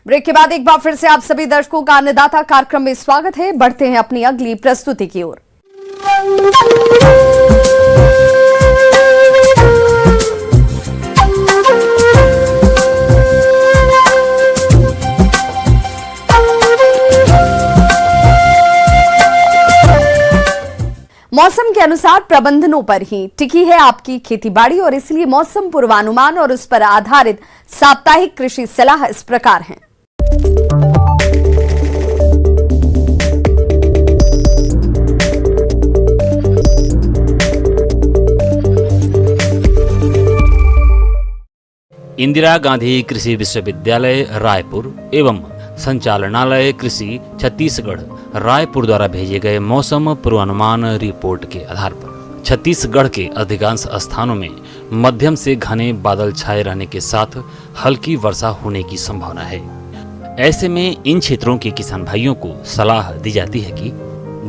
Break के बाद एक बार फिर से आप सभी दर्शकों का अन्नदाता कार्यक्रम में स्वागत है। बढ़ते हैं अपनी अगली प्रस्तुति की ओर। मौसम के अनुसार प्रबंधनों पर ही टिकी है आपकी खेतीबाड़ी और इसलिए मौसम पूर्वानुमान और उस पर आधारित साप्ताहिक कृषि सलाह इस प्रकार है। इंदिरा गांधी कृषि विश्वविद्यालय रायपुर एवं संचालनालय कृषि छत्तीसगढ़ रायपुर द्वारा भेजे गए मौसम पूर्वानुमान रिपोर्ट के आधार पर छत्तीसगढ़ के अधिकांश स्थानों में मध्यम से घने बादल छाए रहने के साथ हल्की वर्षा होने की संभावना है। ऐसे में इन क्षेत्रों के किसान भाइयों को सलाह दी जाती है कि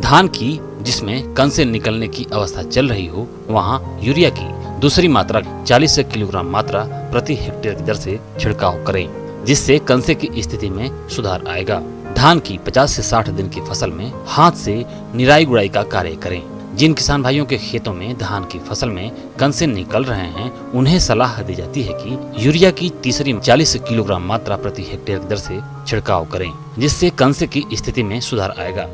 धान की जिसमें कंसे निकलने की अवस्था चल रही हो वहां यूरिया की दूसरी मात्रा 40 किलोग्राम मात्रा प्रति हेक्टेयर की दर से छिड़काव करें, जिससे कंसे की स्थिति में सुधार आएगा। धान की 50 से 60 दिन की फसल में हाथ से निराई गुड़ाई का कार्य करें। जिन किसान भाइयों के खेतों में धान की फसल में कंसे निकल रहे हैं उन्हें सलाह दी जाती है कि यूरिया की तीसरी 40 किलोग्राम मात्रा प्रति हेक्टेयर की दर से छिड़काव करें, जिससे कंसे की स्थिति में सुधार आएगा।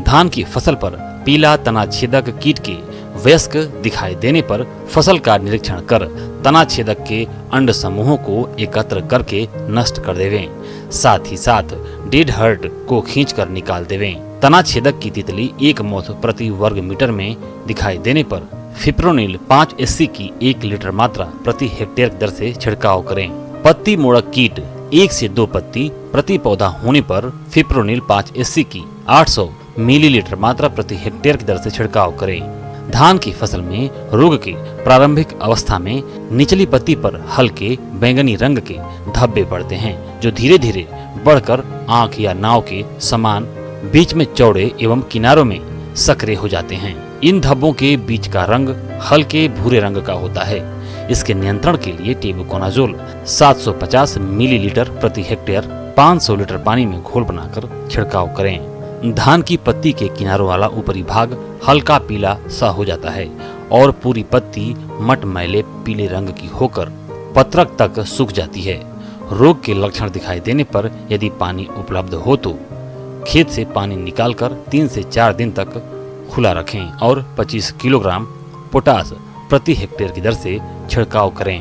धान की फसल पर पीला तना छेदक कीट के वयस्क दिखाई देने पर फसल का निरीक्षण कर तना छेदक के अंड समूहों को एकत्र करके नष्ट कर देवें। साथ ही साथ डेड हर्ट को खींचकर निकाल देवें। तना छेदक की तितली 1 मोथ प्रति वर्ग मीटर में दिखाई देने पर फिप्रोनिल 5 SC की 1 लीटर मात्रा प्रति हेक्टेयर दर से छिड़काव करें। पत्ती मोड़क कीट 1 से 2 पत्ती प्रति पौधा होने पर फिप्रोनिल 5 SC की 800 मिलीलीटर मात्रा प्रति हेक्टेयर की दर से छिड़काव करें। धान की फसल में रोग के प्रारंभिक अवस्था में निचली पत्ती पर हल्के बैंगनी रंग के धब्बे पड़ते हैं, जो धीरे धीरे बढ़कर आंख या नाव के समान बीच में चौड़े एवं किनारों में सक्रिय हो जाते हैं। इन धब्बों के बीच का रंग हल्के भूरे रंग का होता है। इसके नियंत्रण के लिए टेबुकोनाजोल 750 मिलीलीटर प्रति हेक्टेयर 500 लीटर पानी में घोल बनाकर छिड़काव करें। धान की पत्ती के किनारों वाला ऊपरी भाग हल्का पीला सा हो जाता है और पूरी पत्ती मटमैले पीले रंग की होकर पत्रक तक सूख जाती है। रोग के लक्षण दिखाई देने पर यदि पानी उपलब्ध हो तो खेत से पानी निकालकर 3 से 4 दिन तक खुला रखें और 25 किलोग्राम पोटास प्रति हेक्टेयर की दर से छिड़काव करें।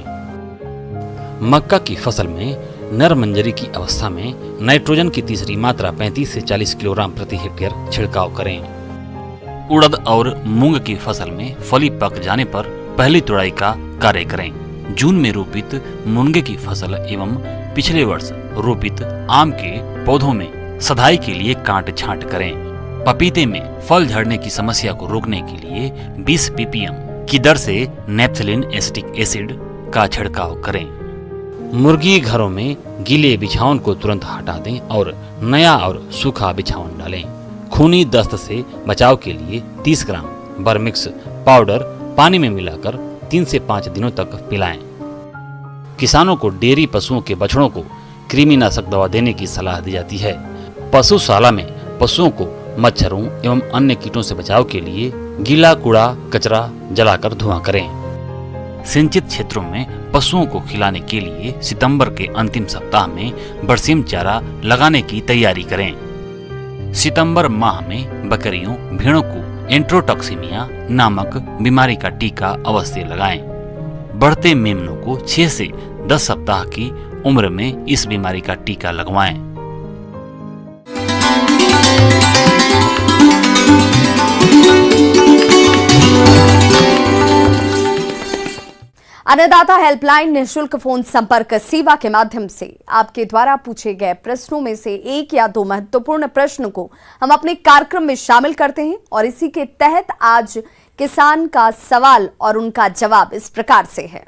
मक्का की फसल में नर मंजरी की अवस्था में नाइट्रोजन की तीसरी मात्रा 35 से 40 किलोग्राम प्रति हेक्टेयर छिड़काव करें। उड़द और मूंग की फसल में फली पक जाने पर पहली तुड़ाई का कार्य करें। जून में रोपित मुनगे की फसल एवं पिछले वर्ष रोपित आम के पौधों में सदाई के लिए काट छांट करें। पपीते में फल झड़ने की समस्या को रोकने के लिए 20 ppm की दर से नेप्थलीन एसिटिक एसिड का छिड़काव करें। मुर्गी घरों में गीले बिछावन को तुरंत हटा दें और नया और सूखा बिछावन डालें। खूनी दस्त से बचाव के लिए 30 ग्राम बर्मिक्स पाउडर पानी में मिलाकर 3 से 5 दिनों तक पिलाएं। किसानों को डेयरी पशुओं के बछड़ों को कृमिनाशक दवा देने की सलाह दी जाती है। पशुशाला में पशुओं को मच्छरों एवं अन्य कीटों से बचाव के लिए गीला कूड़ा कचरा जलाकर धुआं करें। सिंचित क्षेत्रों में पशुओं को खिलाने के लिए सितंबर के अंतिम सप्ताह में बरसीम चारा लगाने की तैयारी करें। सितंबर माह में बकरियों भेड़ों को एंट्रोटॉक्सिमिया नामक बीमारी का टीका अवश्य लगाएं। बढ़ते मेमनों को 6 से 10 सप्ताह की उम्र में इस बीमारी का टीका लगवाएं। अन्नदाता हेल्पलाइन निःशुल्क फोन संपर्क सेवा के माध्यम से आपके द्वारा पूछे गए प्रश्नों में से 1 या 2 महत्वपूर्ण प्रश्न को हम अपने कार्यक्रम में शामिल करते हैं और इसी के तहत आज किसान का सवाल और उनका जवाब इस प्रकार से है।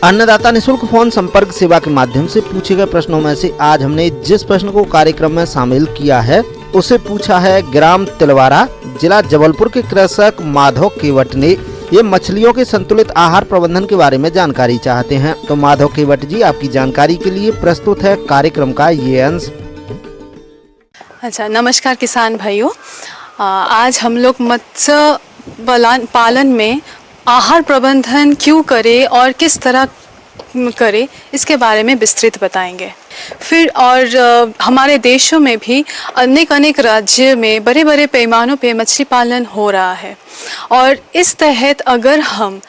अन्नदाता निःशुल्क फोन संपर्क सेवा के माध्यम से पूछे गए प्रश्नों में से आज हमने जिस प्रश्न को कार्यक्रम में शामिल किया है उसे पूछा है ग्राम तिलवारा जिला जबलपुर के कृषक माधव केवट ने। ये मछलियों के संतुलित आहार प्रबंधन के बारे में जानकारी चाहते हैं। तो माधव केवट जी आपकी जानकारी के लिए प्रस्तुत है कार्यक्रम का ये अंश। अच्छा, नमस्कार किसान भाइयों। आज हम लोग मत्स्य पालन में आहार प्रबंधन क्यों करें और किस तरह करें इसके बारे में विस्तृत बताएंगे। फिर और हमारे देशों में भी अनेक राज्य में बड़े बड़े पैमानों पे मछली पालन हो रहा है और इस तहत अगर हम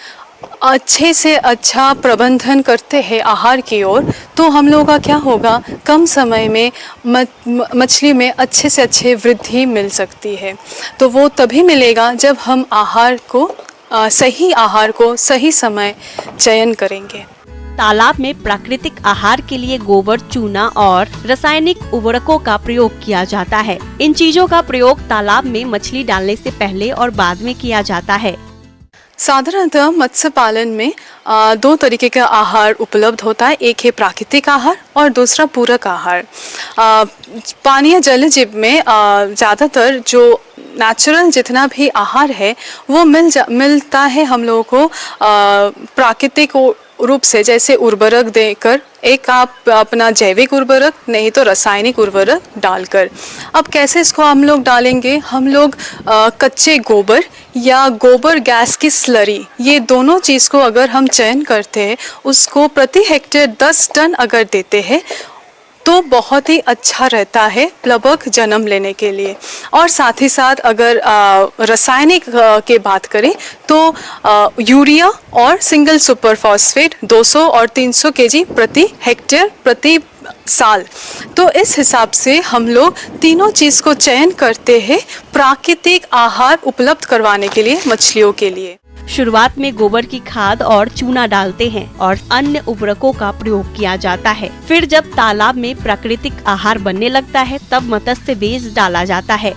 अच्छे से अच्छा प्रबंधन करते हैं आहार की ओर तो हम लोगों का क्या होगा, कम समय में मछली में अच्छे से अच्छे वृद्धि मिल सकती है। तो वो तभी मिलेगा जब हम सही आहार को सही समय चयन करेंगे। तालाब में प्राकृतिक आहार के लिए गोबर, चूना और रासायनिक उर्वरकों का प्रयोग किया जाता है। इन चीजों का प्रयोग तालाब में मछली डालने से पहले और बाद में किया जाता है। साधारणतः मत्स्य पालन में दो तरीके का आहार उपलब्ध होता है। एक है प्राकृतिक आहार और दूसरा पूरक आहार। पानी या जलजीव में ज़्यादातर जो नेचुरल जितना भी आहार है वो मिलता है हम लोगों को प्राकृतिक रूप से, जैसे उर्वरक देकर, एक आप अपना जैविक उर्वरक नहीं तो रासायनिक उर्वरक डालकर। अब कैसे इसको हम लोग डालेंगे, हम लोग कच्चे गोबर या गोबर गैस की स्लरी, ये दोनों चीज़ को अगर हम चयन करते हैं, उसको प्रति हेक्टेयर 10 टन अगर देते हैं तो बहुत ही अच्छा रहता है प्लवक जन्म लेने के लिए। और साथ ही साथ अगर रासायनिक के बात करें तो यूरिया और सिंगल सुपर फॉस्फेट 200 और 300 केजी प्रति हेक्टेयर प्रति साल। तो इस हिसाब से हम लोग तीनों चीज़ को चयन करते हैं प्राकृतिक आहार उपलब्ध करवाने के लिए मछलियों के लिए। शुरुआत में गोबर की खाद और चूना डालते हैं और अन्य उर्वरकों का प्रयोग किया जाता है। फिर जब तालाब में प्राकृतिक आहार बनने लगता है तब मत्स्य बीज डाला जाता है।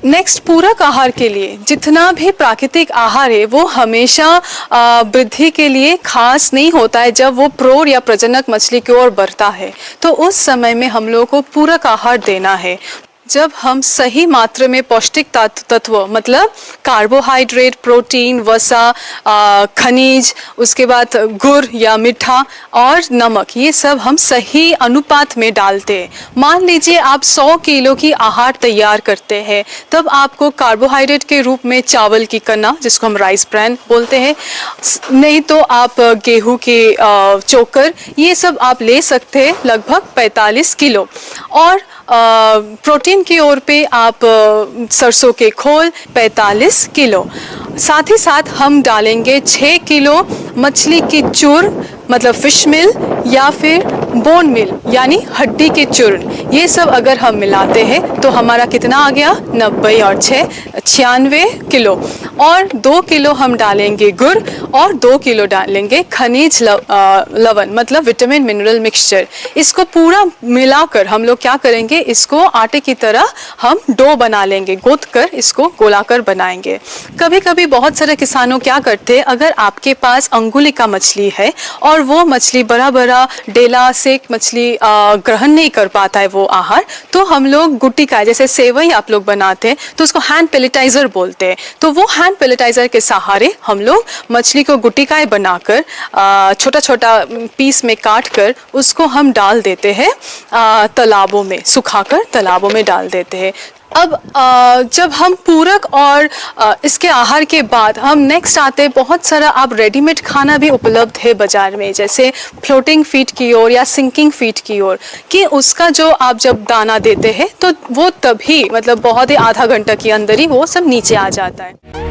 नेक्स्ट, पूरक आहार के लिए जितना भी प्राकृतिक आहार है वो हमेशा वृद्धि के लिए खास नहीं होता है। जब वो प्रौढ़ या प्रजनक मछली की ओर बढ़ता है तो उस समय में हम लोगों को पूरक आहार देना है। जब हम सही मात्रा में पौष्टिक तत्व मतलब कार्बोहाइड्रेट, प्रोटीन, वसा, खनिज, उसके बाद गुड़ या मीठा और नमक, ये सब हम सही अनुपात में डालते हैं। मान लीजिए आप 100 किलो की आहार तैयार करते हैं, तब आपको कार्बोहाइड्रेट के रूप में चावल की कन्ना, जिसको हम राइस ब्रैन बोलते हैं, नहीं तो आप गेहूं के चोकर, ये सब आप ले सकते हैं लगभग 45 किलो। और प्रोटीन की ओर पे आप सरसों के खोल 45 किलो। साथ ही साथ हम डालेंगे 6 किलो मछली की चूर्ण मतलब फिश मिल या फिर बोन मिल यानी हड्डी के चूर्ण। ये सब अगर हम मिलाते हैं तो हमारा कितना आ गया, 90 और 6 96 किलो। और 2 किलो हम डालेंगे गुड़ और 2 किलो डालेंगे खनिज लवण मतलब विटामिन मिनरल मिक्सचर। इसको पूरा मिलाकर हम लोग क्या करेंगे, इसको आटे की तरह हम डो बना लेंगे, गूंथ कर इसको गोलाकार बनाएंगे। कभी कभी बहुत सारे किसानों क्या करते हैं, अगर आपके पास अंगुली का मछली है और वो मछली बड़ा बड़ा डेला से मछली ग्रहण नहीं कर पाता है वो आहार, तो हम लोग गुटिका जैसे सेवई आप लोग बनाते हैं तो उसको हैंड पेलेटाइजर बोलते हैं। तो वो हैंड पेलेटाइजर के सहारे हम लोग मछली को गुटिकाएं बनाकर छोटा छोटा पीस में काट कर उसको हम डाल देते हैं तालाबों में, सुखाकर तालाबों में डाल देते हैं। अब जब हम पूरक और इसके आहार के बाद हम नेक्स्ट आते हैं, बहुत सारा आप रेडीमेड खाना भी उपलब्ध है बाजार में, जैसे फ्लोटिंग फीड की ओर या सिंकिंग फीड की ओर, कि उसका जो आप जब दाना देते हैं तो वो तभी मतलब बहुत ही आधा घंटा के अंदर ही वो सब नीचे आ जाता है।